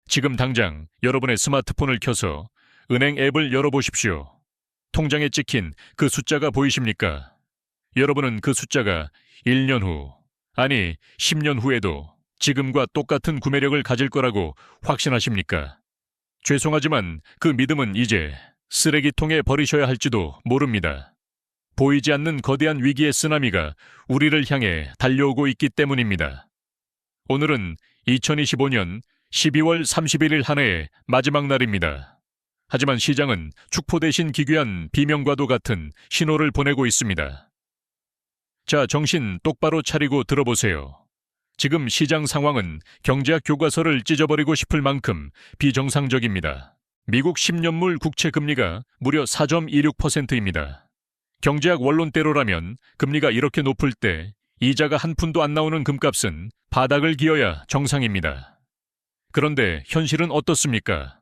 지금 당장 여러분의 스마트폰을 켜서 은행 앱을 열어보십시오. 통장에 찍힌 그 숫자가 보이십니까? 여러분은 그 숫자가 1년 후, 아니 10년 후에도 지금과 똑같은 구매력을 가질 거라고 확신하십니까? 죄송하지만 그 믿음은 이제 쓰레기통에 버리셔야 할지도 모릅니다. 보이지 않는 거대한 위기의 쓰나미가 우리를 향해 달려오고 있기 때문입니다. 오늘은 2025년 12월 31일 한 해의 마지막 날입니다. 하지만 시장은 축포 대신 기괴한 비명과도 같은 신호를 보내고 있습니다. 자, 정신 똑바로 차리고 들어보세요. 지금 시장 상황은 경제학 교과서를 찢어버리고 싶을 만큼 비정상적입니다. 미국 10년물 국채 금리가 무려 4.26%입니다. 경제학 원론대로라면 금리가 이렇게 높을 때 이자가 한 푼도 안 나오는 금값은 바닥을 기어야 정상입니다. 그런데 현실은 어떻습니까?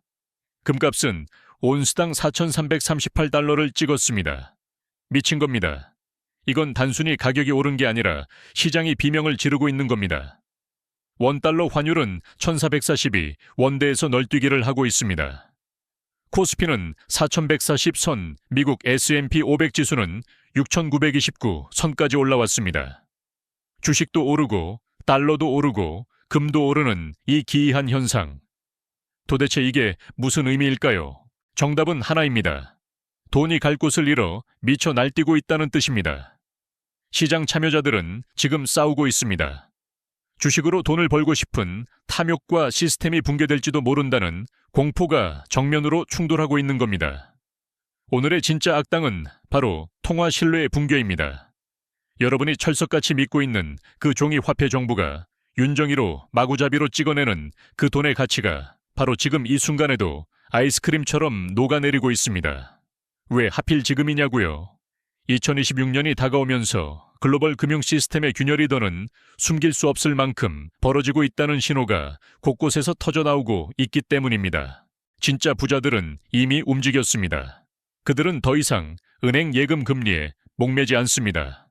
금값은 온스당 4,338달러를 찍었습니다. 미친 겁니다. 이건 단순히 가격이 오른 게 아니라 시장이 비명을 지르고 있는 겁니다. 원달러 환율은 1,440이 원대에서 널뛰기를 하고 있습니다. 코스피는 4,140선, 미국 S&P 500 지수는 6,929 선까지 올라왔습니다. 주식도 오르고 달러도 오르고 금도 오르는 이 기이한 현상. 도대체 이게 무슨 의미일까요? 정답은 하나입니다. 돈이 갈 곳을 잃어 미쳐 날뛰고 있다는 뜻입니다. 시장 참여자들은 지금 싸우고 있습니다. 주식으로 돈을 벌고 싶은 탐욕과 시스템이 붕괴될지도 모른다는 공포가 정면으로 충돌하고 있는 겁니다. 오늘의 진짜 악당은 바로 통화 신뢰의 붕괴입니다. 여러분이 철석같이 믿고 있는 그 종이 화폐 정부가 윤정이로 마구잡이로 찍어내는 그 돈의 가치가 바로 지금 이 순간에도 아이스크림처럼 녹아내리고 있습니다. 왜 하필 지금이냐고요? 2026년이 다가오면서 글로벌 금융 시스템의 균열이 더는 숨길 수 없을 만큼 벌어지고 있다는 신호가 곳곳에서 터져나오고 있기 때문입니다. 진짜 부자들은 이미 움직였습니다. 그들은 더 이상 은행 예금 금리에 목매지 않습니다.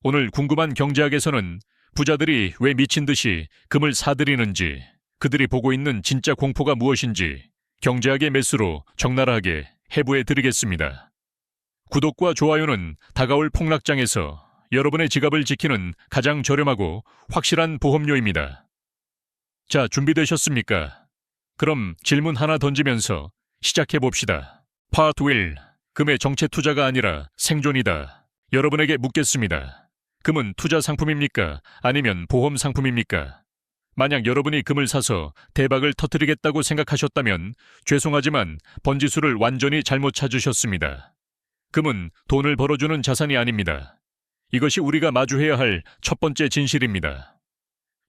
오늘 궁금한 경제학에서는 부자들이 왜 미친 듯이 금을 사들이는지, 그들이 보고 있는 진짜 공포가 무엇인지 경제학의 메스로 적나라하게 해부해 드리겠습니다. 구독과 좋아요는 다가올 폭락장에서 여러분의 지갑을 지키는 가장 저렴하고 확실한 보험료입니다. 자, 준비되셨습니까? 그럼 질문 하나 던지면서 시작해 봅시다. 파트 1. 금의 정체 투자가 아니라 생존이다. 여러분에게 묻겠습니다. 금은 투자 상품입니까? 아니면 보험 상품입니까? 만약 여러분이 금을 사서 대박을 터뜨리겠다고 생각하셨다면 죄송하지만 번지수를 완전히 잘못 찾으셨습니다. 금은 돈을 벌어주는 자산이 아닙니다. 이것이 우리가 마주해야 할 첫 번째 진실입니다.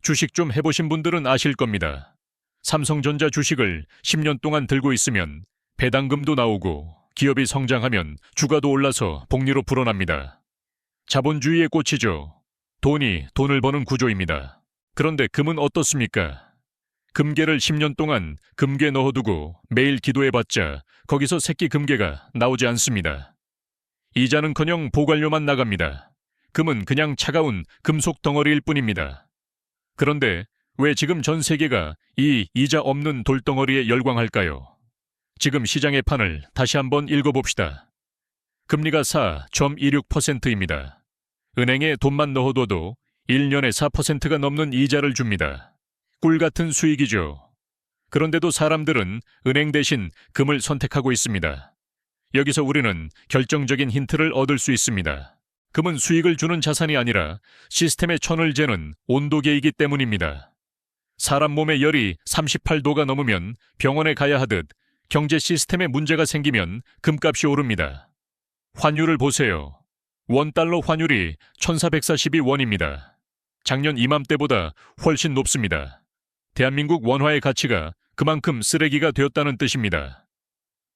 주식 좀 해보신 분들은 아실 겁니다. 삼성전자 주식을 10년 동안 들고 있으면 배당금도 나오고 기업이 성장하면 주가도 올라서 복리로 불어납니다. 자본주의의 꽃이죠. 돈이 돈을 버는 구조입니다. 그런데 금은 어떻습니까? 금괴를 10년 동안 금괴 넣어두고 매일 기도해봤자 거기서 새끼 금괴가 나오지 않습니다. 이자는커녕 보관료만 나갑니다. 금은 그냥 차가운 금속 덩어리일 뿐입니다. 그런데 왜 지금 전 세계가 이 이자 없는 돌덩어리에 열광할까요? 지금 시장의 판을 다시 한번 읽어봅시다. 금리가 4.26%입니다. 은행에 돈만 넣어둬도 1년에 4%가 넘는 이자를 줍니다. 꿀 같은 수익이죠. 그런데도 사람들은 은행 대신 금을 선택하고 있습니다. 여기서 우리는 결정적인 힌트를 얻을 수 있습니다. 금은 수익을 주는 자산이 아니라 시스템의 천을 재는 온도계이기 때문입니다. 사람 몸의 열이 38도가 넘으면 병원에 가야 하듯 경제 시스템에 문제가 생기면 금값이 오릅니다. 환율을 보세요. 원달러 환율이 1,442원입니다. 작년 이맘때보다 훨씬 높습니다. 대한민국 원화의 가치가 그만큼 쓰레기가 되었다는 뜻입니다.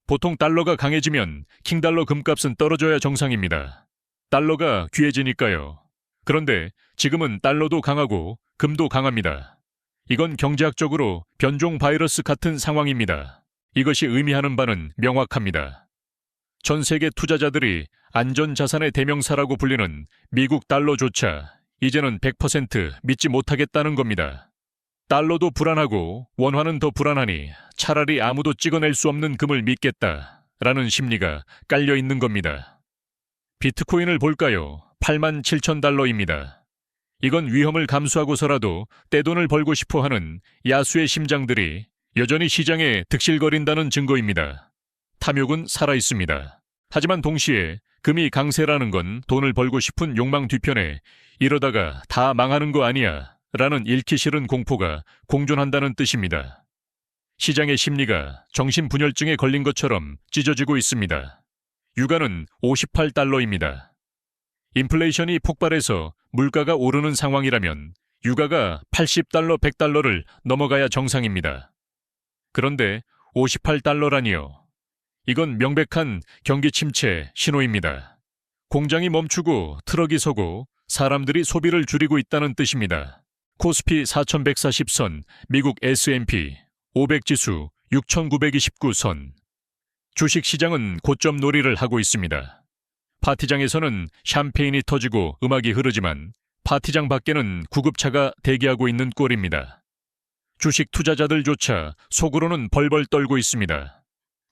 보통 달러가 강해지면 킹달러 금값은 떨어져야 정상입니다. 달러가 귀해지니까요. 그런데 지금은 달러도 강하고 금도 강합니다. 이건 경제학적으로 변종 바이러스 같은 상황입니다. 이것이 의미하는 바는 명확합니다. 전 세계 투자자들이 안전자산의 대명사라고 불리는 미국 달러조차 이제는 100% 믿지 못하겠다는 겁니다. 달러도 불안하고 원화는 더 불안하니 차라리 아무도 찍어낼 수 없는 금을 믿겠다라는 심리가 깔려 있는 겁니다. 비트코인을 볼까요? 87,000달러입니다. 이건 위험을 감수하고서라도 떼돈을 벌고 싶어 하는 야수의 심장들이 여전히 시장에 득실거린다는 증거입니다. 탐욕은 살아있습니다. 하지만 동시에 금이 강세라는 건 돈을 벌고 싶은 욕망 뒤편에 이러다가 다 망하는 거 아니야 라는 잃기 싫은 공포가 공존한다는 뜻입니다. 시장의 심리가 정신분열증에 걸린 것처럼 찢어지고 있습니다. 유가는 58달러입니다. 인플레이션이 폭발해서 물가가 오르는 상황이라면 유가가 80달러, 100달러를 넘어가야 정상입니다. 그런데 58달러라니요. 이건 명백한 경기 침체 신호입니다. 공장이 멈추고 트럭이 서고 사람들이 소비를 줄이고 있다는 뜻입니다. 코스피 4140선, 미국 S&P 500지수 6929선. 주식시장은 고점 놀이를 하고 있습니다. 파티장에서는 샴페인이 터지고 음악이 흐르지만 파티장 밖에는 구급차가 대기하고 있는 꼴입니다. 주식 투자자들조차 속으로는 벌벌 떨고 있습니다.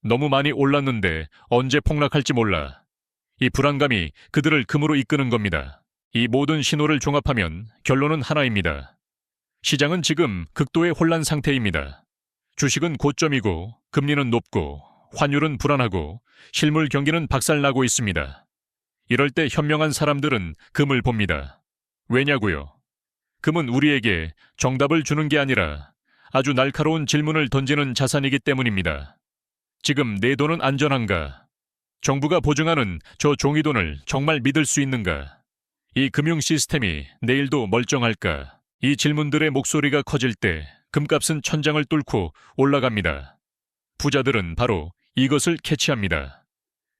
너무 많이 올랐는데 언제 폭락할지 몰라. 이 불안감이 그들을 금으로 이끄는 겁니다. 이 모든 신호를 종합하면 결론은 하나입니다. 시장은 지금 극도의 혼란 상태입니다. 주식은 고점이고 금리는 높고 환율은 불안하고 실물 경기는 박살나고 있습니다. 이럴 때 현명한 사람들은 금을 봅니다. 왜냐고요? 금은 우리에게 정답을 주는 게 아니라 아주 날카로운 질문을 던지는 자산이기 때문입니다. 지금 내 돈은 안전한가? 정부가 보증하는 저 종이돈을 정말 믿을 수 있는가? 이 금융 시스템이 내일도 멀쩡할까? 이 질문들의 목소리가 커질 때 금값은 천장을 뚫고 올라갑니다. 부자들은 바로 이것을 캐치합니다.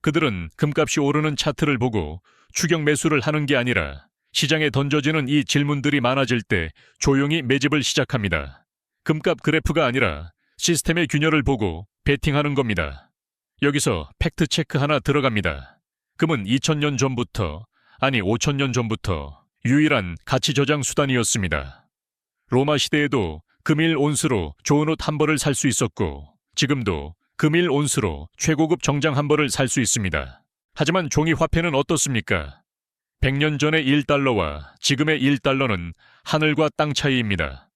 그들은 금값이 오르는 차트를 보고 추격 매수를 하는 게 아니라 시장에 던져지는 이 질문들이 많아질 때 조용히 매집을 시작합니다. 금값 그래프가 아니라 시스템의 균열을 보고 베팅하는 겁니다. 여기서 팩트체크 하나 들어갑니다. 금은 2000년 전부터, 아니 5000년 전부터 유일한 가치 저장 수단이었습니다. 로마 시대에도 금일 온스로 좋은 옷 한 벌을 살 수 있었고 지금도 금일 온스로 최고급 정장 한 벌을 살 수 있습니다. 하지만 종이 화폐는 어떻습니까? 100년 전의 1달러와 지금의 1달러는 하늘과 땅 차이입니다.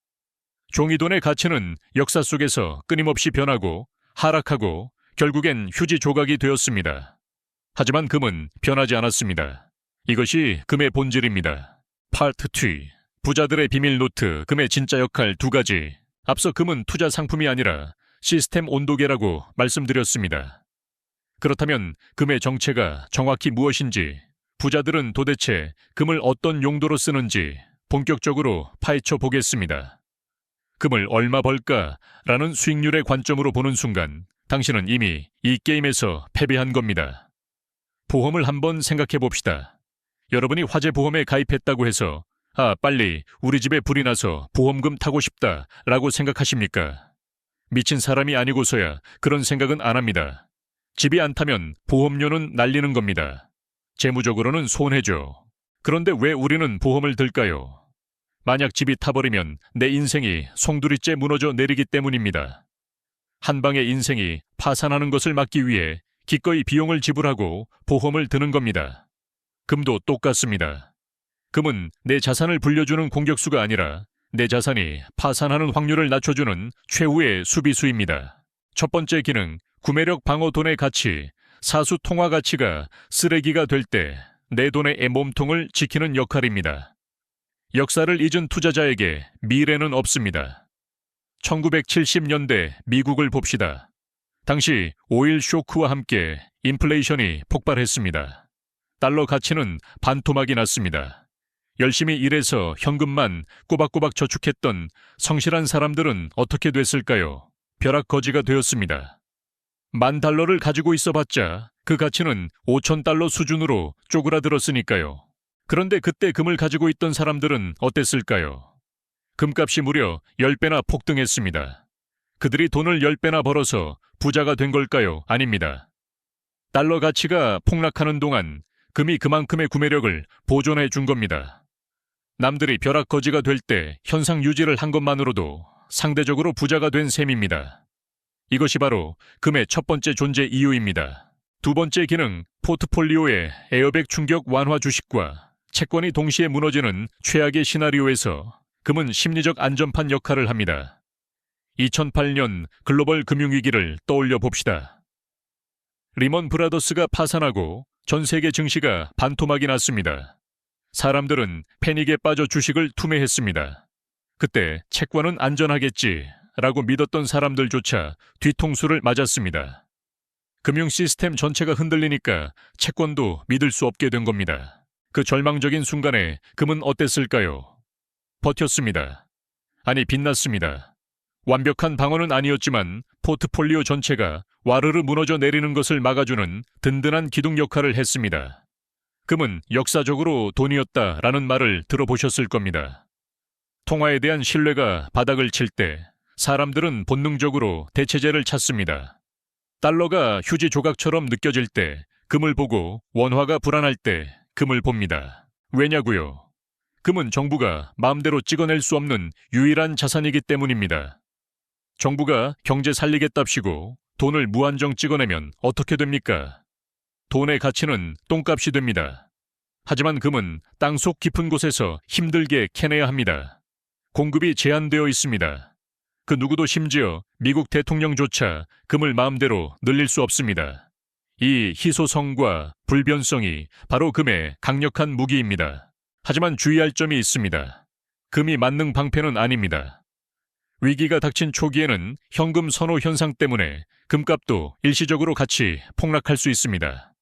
종이돈의 가치는 역사 속에서 끊임없이 변하고 하락하고 결국엔 휴지 조각이 되었습니다. 하지만 금은 변하지 않았습니다. 이것이 금의 본질입니다. 파트 2. 부자들의 비밀 노트, 금의 진짜 역할 2가지. 앞서 금은 투자 상품이 아니라 시스템 온도계라고 말씀드렸습니다. 그렇다면 금의 정체가 정확히 무엇인지, 부자들은 도대체 금을 어떤 용도로 쓰는지 본격적으로 파헤쳐 보겠습니다. 금을 얼마 벌까라는 수익률의 관점으로 보는 순간 당신은 이미 이 게임에서 패배한 겁니다. 보험을 한번 생각해 봅시다. 여러분이 화재보험에 가입했다고 해서 빨리 우리 집에 불이 나서 보험금 타고 싶다 라고 생각하십니까? 미친 사람이 아니고서야 그런 생각은 안 합니다. 집이 안 타면 보험료는 날리는 겁니다. 재무적으로는 손해죠. 그런데 왜 우리는 보험을 들까요? 만약 집이 타버리면 내 인생이 송두리째 무너져 내리기 때문입니다. 한 방에 인생이 파산하는 것을 막기 위해 기꺼이 비용을 지불하고 보험을 드는 겁니다. 금도 똑같습니다. 금은 내 자산을 불려주는 공격수가 아니라 내 자산이 파산하는 확률을 낮춰주는 최후의 수비수입니다. 첫 번째 기능, 구매력 방어 돈의 가치, 사수 통화 가치가 쓰레기가 될 때 내 돈의 몸통을 지키는 역할입니다. 역사를 잊은 투자자에게 미래는 없습니다. 1970년대 미국을 봅시다. 당시 오일 쇼크와 함께 인플레이션이 폭발했습니다. 달러 가치는 반토막이 났습니다. 열심히 일해서 현금만 꼬박꼬박 저축했던 성실한 사람들은 어떻게 됐을까요? 벼락거지가 되었습니다. $10,000를 가지고 있어봤자 그 가치는 $5,000 수준으로 쪼그라들었으니까요. 그런데 그때 금을 가지고 있던 사람들은 어땠을까요? 금값이 무려 10배나 폭등했습니다. 그들이 돈을 10배나 벌어서 부자가 된 걸까요? 아닙니다. 달러 가치가 폭락하는 동안 금이 그만큼의 구매력을 보존해 준 겁니다. 남들이 벼락거지가 될 때 현상 유지를 한 것만으로도 상대적으로 부자가 된 셈입니다. 이것이 바로 금의 첫 번째 존재 이유입니다. 두 번째 기능, 포트폴리오의 에어백 충격 완화 주식과 채권이 동시에 무너지는 최악의 시나리오에서 금은 심리적 안전판 역할을 합니다. 2008년 글로벌 금융위기를 떠올려 봅시다. 리먼 브라더스가 파산하고 전 세계 증시가 반토막이 났습니다. 사람들은 패닉에 빠져 주식을 투매했습니다. 그때 채권은 안전하겠지 라고 믿었던 사람들조차 뒤통수를 맞았습니다. 금융 시스템 전체가 흔들리니까 채권도 믿을 수 없게 된 겁니다. 그 절망적인 순간에 금은 어땠을까요? 버텼습니다. 아니, 빛났습니다. 완벽한 방어는 아니었지만 포트폴리오 전체가 와르르 무너져 내리는 것을 막아주는 든든한 기둥 역할을 했습니다. 금은 역사적으로 돈이었다라는 말을 들어보셨을 겁니다. 통화에 대한 신뢰가 바닥을 칠 때 사람들은 본능적으로 대체제를 찾습니다. 달러가 휴지 조각처럼 느껴질 때 금을 보고 원화가 불안할 때 금을 봅니다. 왜냐고요? 금은 정부가 마음대로 찍어낼 수 없는 유일한 자산이기 때문입니다. 정부가 경제 살리겠답시고 돈을 무한정 찍어내면 어떻게 됩니까? 돈의 가치는 똥값이 됩니다. 하지만 금은 땅속 깊은 곳에서 힘들게 캐내야 합니다. 공급이 제한되어 있습니다. 그 누구도 심지어 미국 대통령조차 금을 마음대로 늘릴 수 없습니다. 이 희소성과 불변성이 바로 금의 강력한 무기입니다. 하지만 주의할 점이 있습니다. 금이 만능 방패는 아닙니다. 위기가 닥친 초기에는 현금 선호 현상 때문에 금값도 일시적으로 같이 폭락할 수 있습니다.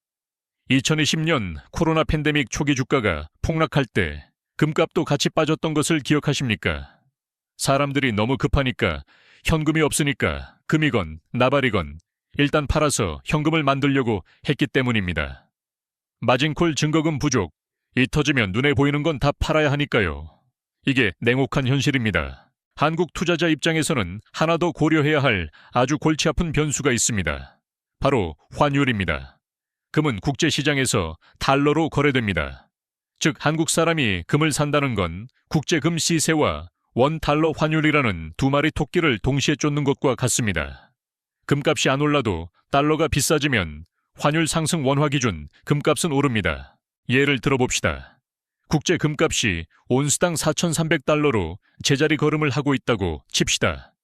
2020년 코로나 팬데믹 초기 주가가 폭락할 때 금값도 같이 빠졌던 것을 기억하십니까? 사람들이 너무 급하니까 현금이 없으니까 금이건 나발이건 일단 팔아서 현금을 만들려고 했기 때문입니다. 마진콜 증거금 부족, 이 터지면 눈에 보이는 건 다 팔아야 하니까요. 이게 냉혹한 현실입니다. 한국 투자자 입장에서는 하나 더 고려해야 할 아주 골치 아픈 변수가 있습니다. 바로 환율입니다. 금은 국제시장에서 달러로 거래됩니다. 즉 한국 사람이 금을 산다는 건 국제금 시세와 원달러 환율이라는 두 마리 토끼를 동시에 쫓는 것과 같습니다. 금값이 안 올라도 달러가 비싸지면 환율 상승 원화 기준 금값은 오릅니다. 예를 들어봅시다. 국제 금값이 온스당 4,300달러로 제자리 걸음을 하고 있다고 칩시다.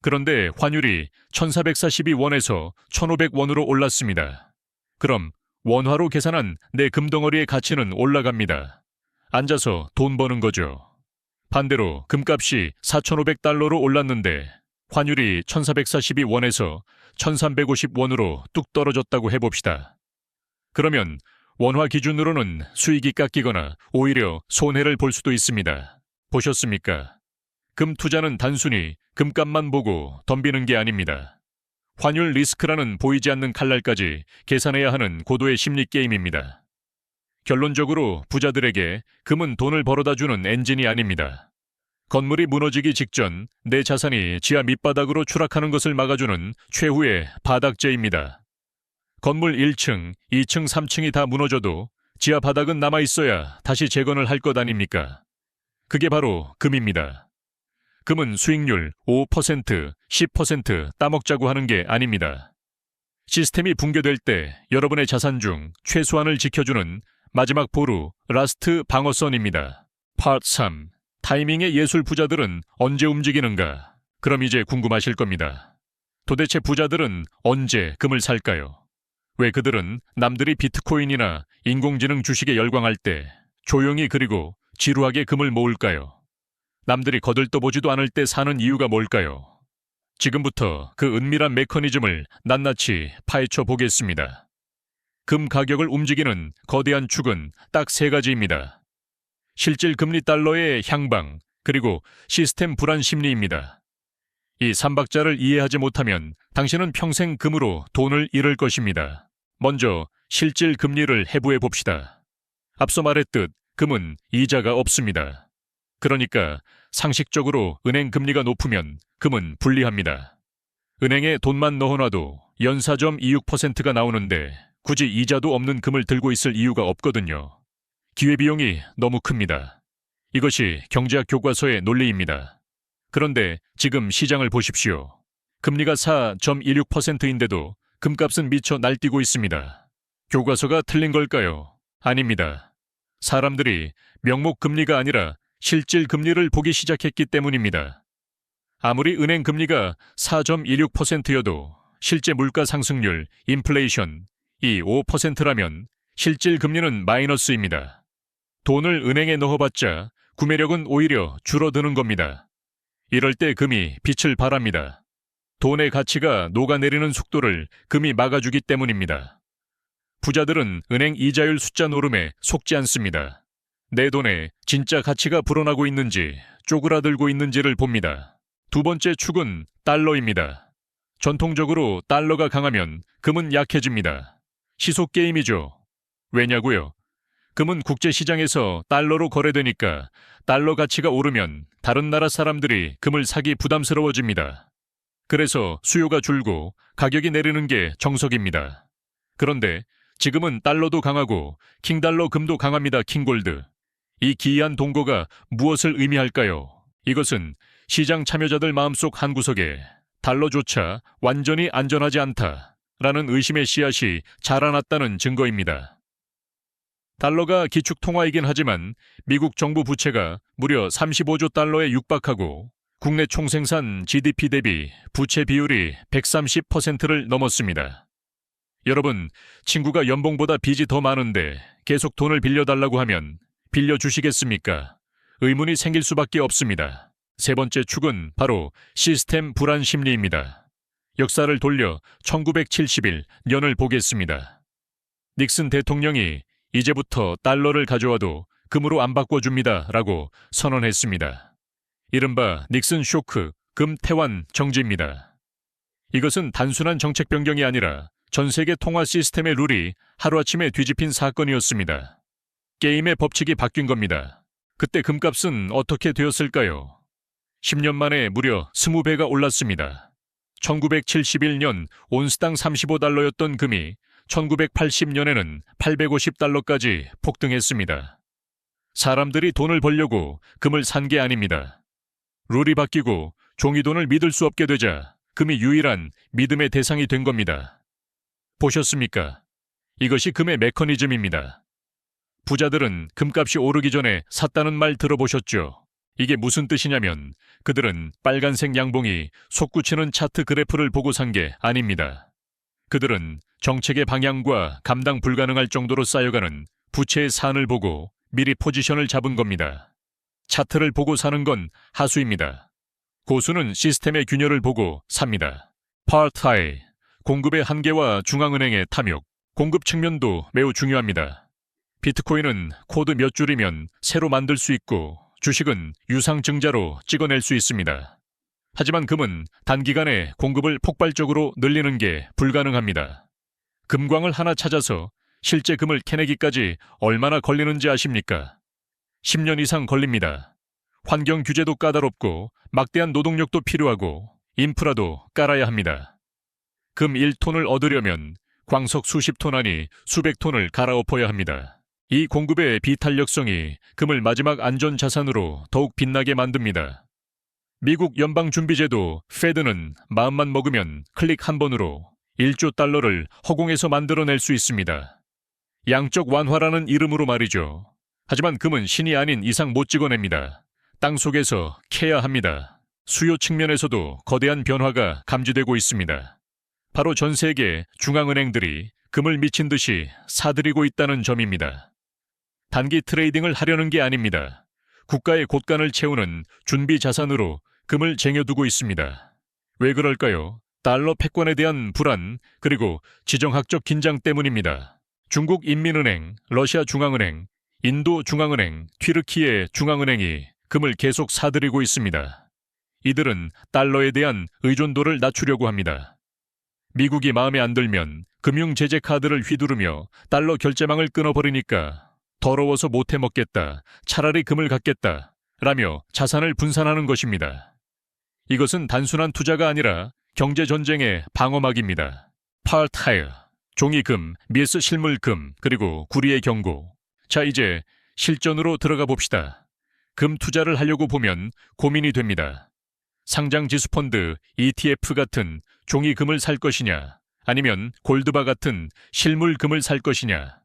그런데 환율이 1,442원에서 1,500원으로 올랐습니다. 그럼 원화로 계산한 내 금덩어리의 가치는 올라갑니다. 앉아서 돈 버는 거죠. 반대로 금값이 4,500달러로 올랐는데 환율이 1,442원에서 1,350원으로 뚝 떨어졌다고 해봅시다. 그러면 원화 기준으로는 수익이 깎이거나 오히려 손해를 볼 수도 있습니다. 보셨습니까? 금 투자는 단순히 금값만 보고 덤비는 게 아닙니다. 환율 리스크라는 보이지 않는 칼날까지 계산해야 하는 고도의 심리 게임입니다. 결론적으로 부자들에게 금은 돈을 벌어다 주는 엔진이 아닙니다. 건물이 무너지기 직전 내 자산이 지하 밑바닥으로 추락하는 것을 막아주는 최후의 바닥재입니다. 건물 1층, 2층, 3층이 다 무너져도 지하 바닥은 남아있어야 다시 재건을 할 것 아닙니까? 그게 바로 금입니다. 금은 수익률 5%, 10% 따먹자고 하는 게 아닙니다. 시스템이 붕괴될 때 여러분의 자산 중 최소한을 지켜주는 마지막 보루, 라스트 방어선입니다. 파트 3. 타이밍의 예술 부자들은 언제 움직이는가? 그럼 이제 궁금하실 겁니다. 도대체 부자들은 언제 금을 살까요? 왜 그들은 남들이 비트코인이나 인공지능 주식에 열광할 때 조용히 그리고 지루하게 금을 모을까요? 남들이 거들떠보지도 않을 때 사는 이유가 뭘까요? 지금부터 그 은밀한 메커니즘을 낱낱이 파헤쳐 보겠습니다. 금 가격을 움직이는 거대한 축은 딱 세 가지입니다. 실질 금리 달러의 향방, 그리고 시스템 불안 심리입니다. 이 삼박자를 이해하지 못하면 당신은 평생 금으로 돈을 잃을 것입니다. 먼저 실질 금리를 해부해 봅시다. 앞서 말했듯 금은 이자가 없습니다. 그러니까 상식적으로 은행 금리가 높으면 금은 불리합니다. 은행에 돈만 넣어놔도 연사점 26%가 나오는데 굳이 이자도 없는 금을 들고 있을 이유가 없거든요. 기회비용이 너무 큽니다. 이것이 경제학 교과서의 논리입니다. 그런데 지금 시장을 보십시오. 금리가 4.16%인데도 금값은 미쳐 날뛰고 있습니다. 교과서가 틀린 걸까요? 아닙니다. 사람들이 명목 금리가 아니라 실질 금리를 보기 시작했기 때문입니다. 아무리 은행 금리가 4.16%여도 실제 물가 상승률, 인플레이션, 이 5%라면 실질 금리는 마이너스입니다. 돈을 은행에 넣어봤자 구매력은 오히려 줄어드는 겁니다. 이럴 때 금이 빛을 발합니다. 돈의 가치가 녹아내리는 속도를 금이 막아주기 때문입니다. 부자들은 은행 이자율 숫자 노름에 속지 않습니다. 내 돈에 진짜 가치가 불어나고 있는지 쪼그라들고 있는지를 봅니다. 두 번째 축은 달러입니다. 전통적으로 달러가 강하면 금은 약해집니다. 시속 게임이죠. 왜냐고요? 금은 국제시장에서 달러로 거래되니까 달러 가치가 오르면 다른 나라 사람들이 금을 사기 부담스러워집니다. 그래서 수요가 줄고 가격이 내리는 게 정석입니다. 그런데 지금은 달러도 강하고 킹달러 금도 강합니다. 킹골드. 이 기이한 동거가 무엇을 의미할까요? 이것은 시장 참여자들 마음속 한구석에 달러조차 완전히 안전하지 않다라는 의심의 씨앗이 자라났다는 증거입니다. 달러가 기축통화이긴 하지만 미국 정부 부채가 무려 35조 달러에 육박하고 국내 총생산 GDP 대비 부채 비율이 130%를 넘었습니다. 여러분, 친구가 연봉보다 빚이 더 많은데 계속 돈을 빌려달라고 하면 빌려주시겠습니까? 의문이 생길 수밖에 없습니다. 세 번째 축은 바로 시스템 불안 심리입니다. 역사를 돌려 1971년을 보겠습니다. 닉슨 대통령이 이제부터 달러를 가져와도 금으로 안 바꿔줍니다 라고 선언했습니다. 이른바 닉슨 쇼크, 금 태환 정지입니다. 이것은 단순한 정책 변경이 아니라 전 세계 통화 시스템의 룰이 하루아침에 뒤집힌 사건이었습니다. 게임의 법칙이 바뀐 겁니다. 그때 금값은 어떻게 되었을까요? 10년 만에 무려 20배가 올랐습니다. 1971년 온스당 35달러였던 금이 1980년에는 850달러까지 폭등했습니다. 사람들이 돈을 벌려고 금을 산 게 아닙니다. 룰이 바뀌고 종이돈을 믿을 수 없게 되자 금이 유일한 믿음의 대상이 된 겁니다. 보셨습니까? 이것이 금의 메커니즘입니다. 부자들은 금값이 오르기 전에 샀다는 말 들어보셨죠? 이게 무슨 뜻이냐면 그들은 빨간색 양봉이 솟구치는 차트 그래프를 보고 산 게 아닙니다. 그들은 정책의 방향과 감당 불가능할 정도로 쌓여가는 부채의 산을 보고 미리 포지션을 잡은 겁니다. 차트를 보고 사는 건 하수입니다. 고수는 시스템의 균열을 보고 삽니다. 파트하이, 공급의 한계와 중앙은행의 탐욕, 공급 측면도 매우 중요합니다. 비트코인은 코드 몇 줄이면 새로 만들 수 있고 주식은 유상증자로 찍어낼 수 있습니다. 하지만 금은 단기간에 공급을 폭발적으로 늘리는 게 불가능합니다. 금광을 하나 찾아서 실제 금을 캐내기까지 얼마나 걸리는지 아십니까? 10년 이상 걸립니다. 환경 규제도 까다롭고 막대한 노동력도 필요하고 인프라도 깔아야 합니다. 금 1톤을 얻으려면 광석 수십 톤 아니 수백 톤을 갈아엎어야 합니다. 이 공급의 비탄력성이 금을 마지막 안전자산으로 더욱 빛나게 만듭니다. 미국 연방준비제도 페드는 마음만 먹으면 클릭 한 번으로 1조 달러를 허공에서 만들어낼 수 있습니다. 양적 완화라는 이름으로 말이죠. 하지만 금은 신이 아닌 이상 못 찍어냅니다. 땅 속에서 캐야 합니다. 수요 측면에서도 거대한 변화가 감지되고 있습니다. 바로 전 세계 중앙은행들이 금을 미친 듯이 사들이고 있다는 점입니다. 단기 트레이딩을 하려는 게 아닙니다. 국가의 곳간을 채우는 준비 자산으로 금을 쟁여두고 있습니다. 왜 그럴까요? 달러 패권에 대한 불안, 그리고 지정학적 긴장 때문입니다. 중국 인민은행, 러시아 중앙은행, 인도 중앙은행, 튀르키예 중앙은행이 금을 계속 사들이고 있습니다. 이들은 달러에 대한 의존도를 낮추려고 합니다. 미국이 마음에 안 들면 금융제재 카드를 휘두르며 달러 결제망을 끊어버리니까 더러워서 못 해먹겠다, 차라리 금을 갖겠다 라며 자산을 분산하는 것입니다. 이것은 단순한 투자가 아니라 경제전쟁의 방어막입니다. 파트하이어, 종이금, 미스 실물금, 그리고 구리의 경고. 자, 이제 실전으로 들어가 봅시다. 금 투자를 하려고 보면 고민이 됩니다. 상장 지수펀드 ETF 같은 종이금을 살 것이냐, 아니면 골드바 같은 실물금을 살 것이냐?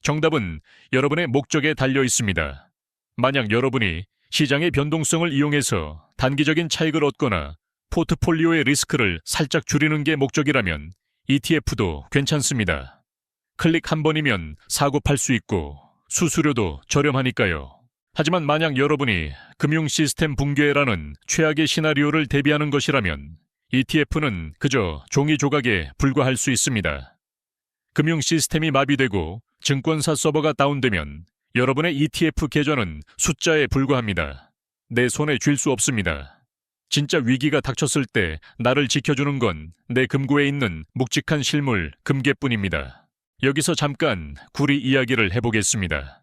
정답은 여러분의 목적에 달려 있습니다. 만약 여러분이 시장의 변동성을 이용해서 단기적인 차익을 얻거나 포트폴리오의 리스크를 살짝 줄이는 게 목적이라면 ETF도 괜찮습니다. 클릭 한 번이면 사고 팔 수 있고 수수료도 저렴하니까요. 하지만 만약 여러분이 금융 시스템 붕괴라는 최악의 시나리오를 대비하는 것이라면 ETF는 그저 종이 조각에 불과할 수 있습니다. 금융 시스템이 마비되고 증권사 서버가 다운되면 여러분의 ETF 계좌는 숫자에 불과합니다. 내 손에 쥘 수 없습니다. 진짜 위기가 닥쳤을 때 나를 지켜주는 건 내 금고에 있는 묵직한 실물 금괴뿐입니다. 여기서 잠깐 구리 이야기를 해보겠습니다.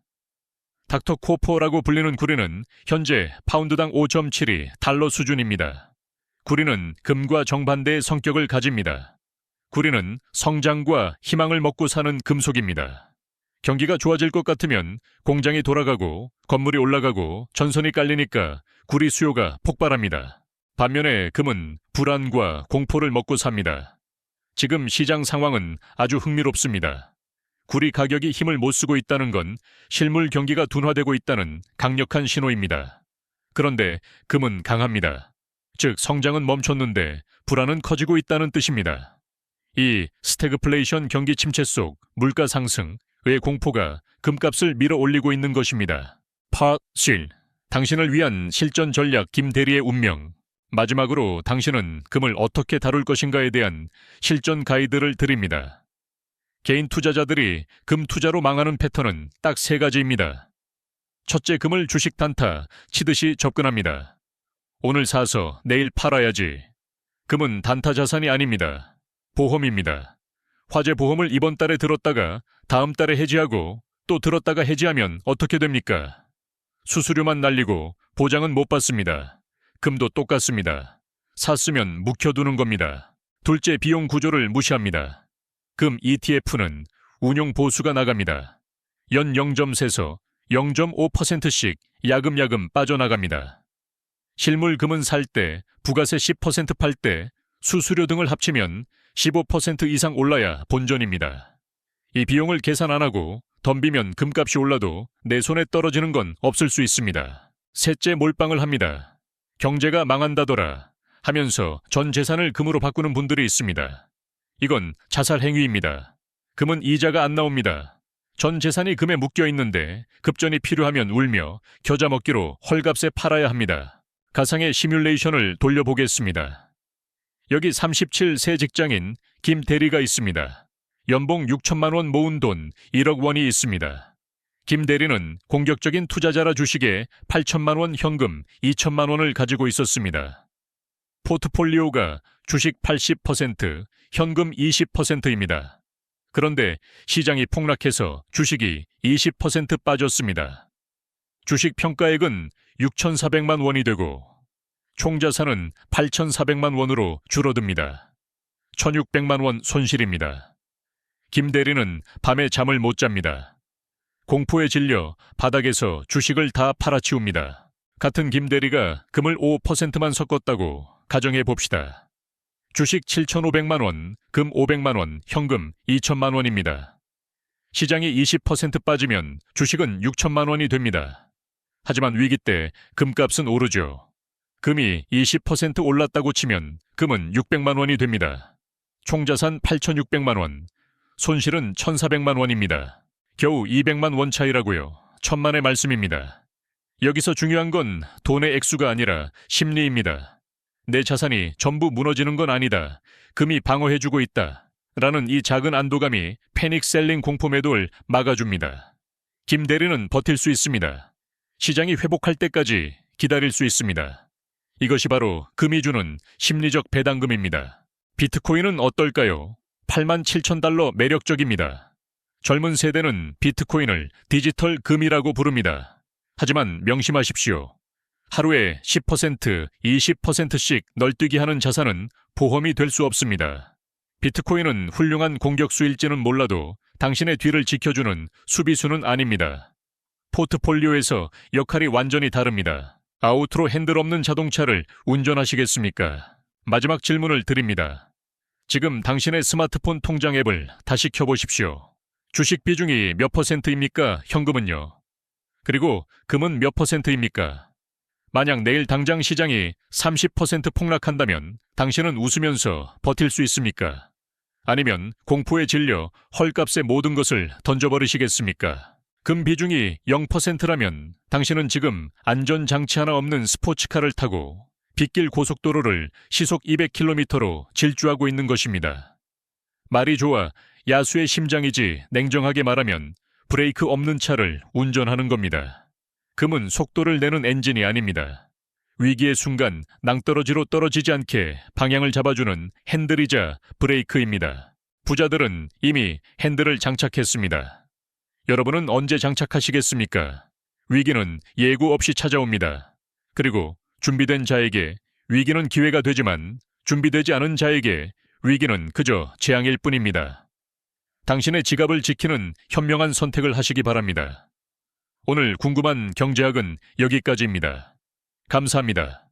닥터 코퍼라고 불리는 구리는 현재 파운드당 5.72 달러 수준입니다. 구리는 금과 정반대의 성격을 가집니다. 구리는 성장과 희망을 먹고 사는 금속입니다. 경기가 좋아질 것 같으면 공장이 돌아가고 건물이 올라가고 전선이 깔리니까 구리 수요가 폭발합니다. 반면에 금은 불안과 공포를 먹고 삽니다. 지금 시장 상황은 아주 흥미롭습니다. 구리 가격이 힘을 못 쓰고 있다는 건 실물 경기가 둔화되고 있다는 강력한 신호입니다. 그런데 금은 강합니다. 즉 성장은 멈췄는데 불안은 커지고 있다는 뜻입니다. 이 스태그플레이션 경기 침체 속 물가 상승의 공포가 금값을 밀어 올리고 있는 것입니다. 파실, 당신을 위한 실전 전략 김대리의 운명. 마지막으로 당신은 금을 어떻게 다룰 것인가에 대한 실전 가이드를 드립니다. 개인 투자자들이 금 투자로 망하는 패턴은 딱 3가지입니다. 첫째, 금을 주식 단타 치듯이 접근합니다. 오늘 사서 내일 팔아야지. 금은 단타 자산이 아닙니다. 보험입니다. 화재 보험을 이번 달에 들었다가 다음 달에 해지하고 또 들었다가 해지하면 어떻게 됩니까? 수수료만 날리고 보장은 못 받습니다. 금도 똑같습니다. 샀으면 묵혀두는 겁니다. 둘째, 비용 구조를 무시합니다. 금 ETF는 운용 보수가 나갑니다. 연 0.3에서 0.5%씩 야금야금 빠져나갑니다. 실물 금은 살 때, 부가세 10% 팔 때, 수수료 등을 합치면 15% 이상 올라야 본전입니다. 이 비용을 계산 안 하고 덤비면 금값이 올라도 내 손에 떨어지는 건 없을 수 있습니다. 셋째, 몰빵을 합니다. 경제가 망한다더라 하면서 전 재산을 금으로 바꾸는 분들이 있습니다. 이건 자살 행위입니다. 금은 이자가 안 나옵니다. 전 재산이 금에 묶여 있는데 급전이 필요하면 울며 겨자 먹기로 헐값에 팔아야 합니다. 가상의 시뮬레이션을 돌려보겠습니다. 여기 37세 직장인 김 대리가 있습니다. 연봉 6천만 원 모은 돈 1억 원이 있습니다. 김 대리는 공격적인 투자자라 주식에 8천만 원 현금 2천만 원을 가지고 있었습니다. 포트폴리오가 주식 80%, 현금 20%입니다. 그런데 시장이 폭락해서 주식이 20% 빠졌습니다. 주식 평가액은 6,400만 원이 되고 총 자산은 8,400만 원으로 줄어듭니다. 1,600만 원 손실입니다. 김 대리는 밤에 잠을 못 잡니다. 공포에 질려 바닥에서 주식을 다 팔아치웁니다. 같은 김 대리가 금을 5%만 섞었다고 가정해 봅시다. 주식 7,500만 원, 금 500만 원, 현금 2천만 원입니다. 시장이 20% 빠지면 주식은 6천만 원이 됩니다. 하지만 위기 때 금값은 오르죠. 금이 20% 올랐다고 치면 금은 600만 원이 됩니다. 총자산 8,600만 원, 손실은 1,400만 원입니다. 겨우 200만 원 차이라고요. 천만의 말씀입니다. 여기서 중요한 건 돈의 액수가 아니라 심리입니다. 내 자산이 전부 무너지는 건 아니다. 금이 방어해주고 있다. 라는 이 작은 안도감이 패닉 셀링 공포 매도를 막아줍니다. 김 대리는 버틸 수 있습니다. 시장이 회복할 때까지 기다릴 수 있습니다. 이것이 바로 금이 주는 심리적 배당금입니다. 비트코인은 어떨까요? 87,000달러 매력적입니다. 젊은 세대는 비트코인을 디지털 금이라고 부릅니다. 하지만 명심하십시오. 하루에 10%, 20%씩 널뛰기 하는 자산은 보험이 될 수 없습니다. 비트코인은 훌륭한 공격수일지는 몰라도 당신의 뒤를 지켜주는 수비수는 아닙니다. 포트폴리오에서 역할이 완전히 다릅니다. 아우트로 핸들 없는 자동차를 운전하시겠습니까? 마지막 질문을 드립니다. 지금 당신의 스마트폰 통장 앱을 다시 켜보십시오. 주식 비중이 몇 %입니까? 현금은요? 그리고 금은 몇 %입니까? 만약 내일 당장 시장이 30% 폭락한다면 당신은 웃으면서 버틸 수 있습니까? 아니면 공포에 질려 헐값에 모든 것을 던져버리시겠습니까? 금 비중이 0%라면 당신은 지금 안전장치 하나 없는 스포츠카를 타고 빗길 고속도로를 시속 200km로 질주하고 있는 것입니다. 말이 좋아 야수의 심장이지 냉정하게 말하면 브레이크 없는 차를 운전하는 겁니다. 금은 속도를 내는 엔진이 아닙니다. 위기의 순간 낭떠러지로 떨어지지 않게 방향을 잡아주는 핸들이자 브레이크입니다. 부자들은 이미 핸들을 장착했습니다. 여러분은 언제 장착하시겠습니까? 위기는 예고 없이 찾아옵니다. 그리고 준비된 자에게 위기는 기회가 되지만 준비되지 않은 자에게 위기는 그저 재앙일 뿐입니다. 당신의 지갑을 지키는 현명한 선택을 하시기 바랍니다. 오늘 궁금한 경제학은 여기까지입니다. 감사합니다.